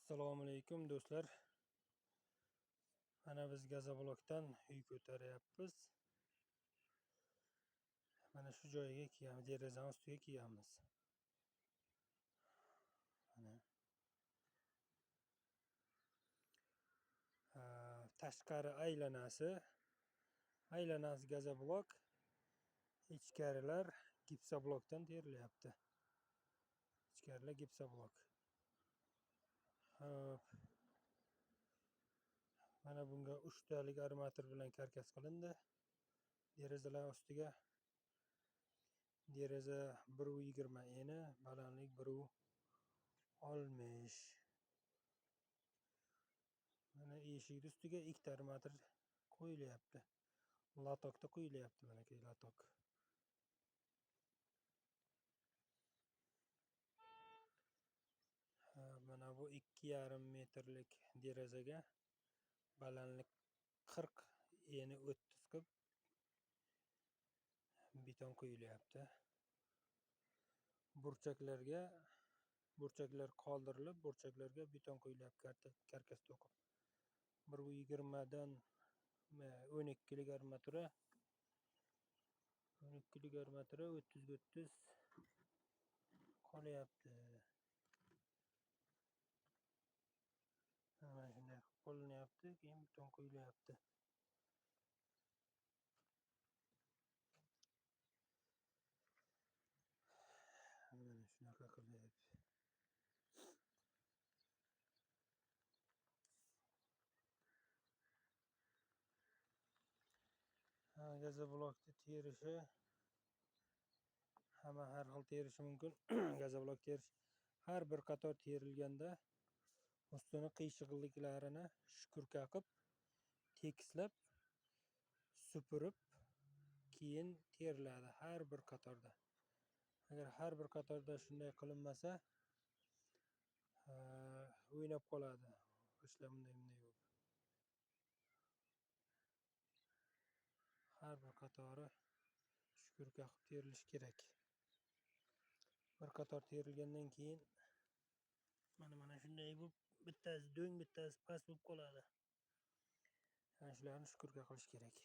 Assalomu alaykum do'stlar. Mana biz Gazoblokdan uy ko'taryapmiz. Mana shu joyga kiyamiz, derazani ustiga kiyamiz. Mana tashqari aylanasi gazoblok, ichkarilar gipsoblokdan terilyapti. Ichkarilar gipsoblok. Mana bunga 3 talik armatur bilan karkas qilindi. Derazalar ustiga deraza 1.20 eni, balandlik 1.60. Mana eshikning ustiga 2 armatur qo'yilyapti. Latokda qo'yilyapti, mana ki latok. Mana bu 2,5 metrlik derazaga balandlik 40, eni 30 qilib beton qo'yilyapti. Burchaklar qoldirilib, burchaklarga beton qo'yilyapti, karkas to'qib. 1.20 dan 12 lik armatura 30 ga 30 qolyapti. Mana shunday qilinyapti, keyin beton qo'yilyapti. Mana shunaqa qilyapti. Gazoblokni terishi hamma har xil terishi mumkin. Gazoblok terish har bir qator terilganda ustini qiyshiqliklarini shkurka qilib, tekislab, supurib, keyin teriladi har bir qatorda. Agar har bir qatorda shunday qilinmasa, o'ynab qoladi. Ishlar bunday bo'lib. Har bir qatori shkurka qilib terilishi kerak. Bir qator terilgandan keyin mana shunday bo'lib, bittasi do'ng, bittasi past bo'lib qoladi. Ana shularni shkurka qilish kerak.